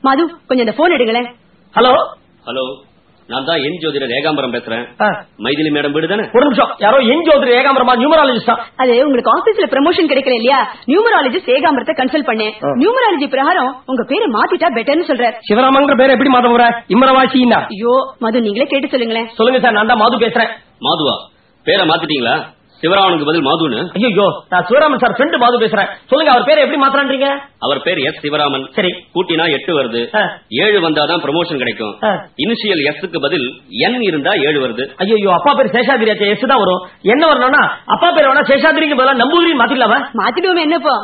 மது கொஞ்சம் இந்த phone எடுங்களேன். Hello hello, நான் தான் என் ஜோதிடர் ஏகாம்பரம் பேசுறேன். மைதிலி மேடம் வீடு தானே? ஒரு நிமிஷம், யாரோ என் ஜோதிடர் ஏகாம்பரமா நியூமராலஜிஸ்டா? அது உங்களுக்கு ஆபீஸ்ல ப்ரமோஷன் கிடைக்கல இல்லையா, நியூமராலஜிஸ்ட் ஏகாம்பரத்தை கன்சல்ட் பண்ணேன். நியூமராலஜி பிரகாரம் உங்க பேரை மாத்திட்டா பெட்டர்னு சொல்றாரு. சிவராமன் பேரை எப்படி மாத்த போற? இம்மரவாசின்னா? ஐயோ மது, நீங்களே கேட்டு சொல்லுங்களேன். சொல்லுங்க சார், நான் தான் மாது பேசுறேன். மாதுவா? பேரை மாத்திட்டீங்களா? சிவராமனுக்கு பதில் மாதுன்னு? ஐயோ, நான் சிவராமன் சார் ஃப்ரெண்ட் மாது பேசுறேன். சொல்லுங்க, அவர் பேரை எப்படி மாத்தறான்றீங்க? அவர் பேர் எஸ் சிவராமன். சரி, கூட்டினா 8 வருது. 7 வந்தாதான் ப்ரமோஷன் கிடைக்கும். இனிஷியல் எஸ்க்கு பதில் என் இருந்தா 7 வருது. ஐயோ, அப்பா பேர் சேஷாதிரி, எஸ் தான் வரும். என்ன வரணும்னா அப்பா பேர் வேணா சேஷாதிரிக்கு பதிலா நம்பூதிரி மாத்திடலாமா? மாத்திடுவோம். என்னப்பா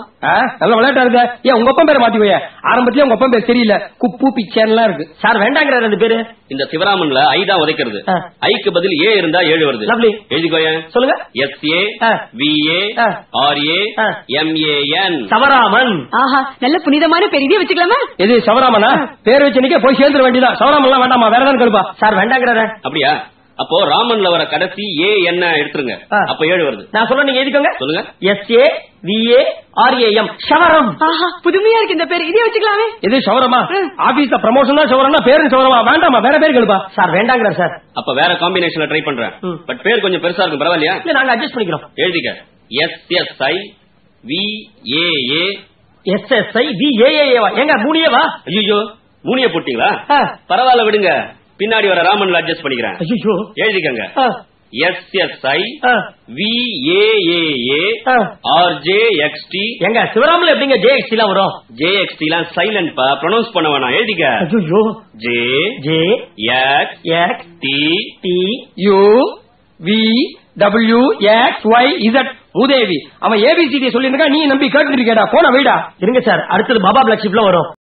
நல்ல விளையாட்டா இருக்கு. ஏன் உங்க அப்பா பேரை மாத்தி போய? ஆரம்பத்திலே உங்க அப்பா பேர் தெரியல, குப்பு பிச்சேன்லாம் இருக்கு. சார் வேண்டாங்கிற ரெண்டு பேரு. இந்த சிவராமன்ல ஐ தான் உதைக்கிறது. ஐக்கு பதில் ஏ இருந்தா 7 வருது. எழுதிக்கோய. சொல்லுங்க. S A V A R A M A N Savaraman. ஆஹா, நல்ல புனிதமான பெரிய வச்சுக்கலாமா? எது சவராமனா? பேர் வச்சு போய் சேர்ந்துட வேண்டியதான். சவராமன் எல்லாம் வேண்டாமா, வேற ஏதாவது கழுப்பா? சார் வேண்டாங்கிற. அப்படியா? அப்போ ராமன்ல வர கடைசி ஏ என்ன எடுத்துருங்க. அப்ப 7 வருது. நான் சொல்ல, நீங்க எழுதிக்கோங்க. சொல்லுங்க. எஸ்ஏ விஏ ஆர்ஏஎம் சவரம். ஆஹா, புதுமையா இருக்கு இந்த பேர். இதே வச்சுக்கலாமே. எது சவரமா? ஆபீஸ்ல ப்ரமோஷன் தான் சவரம்னா பேரு சவரமா? வேண்டாமா, வேற பேர் கழுப்பா? Sir வேண்டாங்கிற sir. அப்ப வேற காம்பினேஷன்ல ட்ரை பண்றேன். பட் பேர் கொஞ்சம் பெருசா இருக்கும், பரவாயில்லையா? நாங்க அட்ஜஸ்ட் பண்ணிக்கிறோம். எழுதிக்க. எஸ்எஸ்ஐ விஏஏ எஸ்எஸ்ஐ விஏஏவா? எங்க மூணியவா? ஐயோ, மூணிய போட்டீங்களா? பரவாயில்ல விடுங்க, பின்னாடி வர ராமன்ல அட்ஜஸ்ட் பண்ணிக்கிறேன். ஐயோ, எழுதிக்கங்க. எஸ்எஸ்ஐ விஏஏஏ ஆர்ஜேஎக்ஸ்டி. எங்க சிவராமன் எப்படிங்க ஜேஎக்ஸ்டி எல்லாம் வரும்? ஜேஎக்ஸ்டி எல்லாம் சைலண்ட் பா, ப்ரொனவுன்ஸ் பண்ண வேணாம். எழுதிக்க. ஐயோ, J J X X D D U V W X Y Z. உதேவி அவன் ஏபிசிடி சொல்லி இருக்கா, நீ நம்பி கேட்டு இருக்கேடா. போன வைடா. இருங்க சார், அடுத்தது பாபா பிளாக் ஷிப்ல வரும்.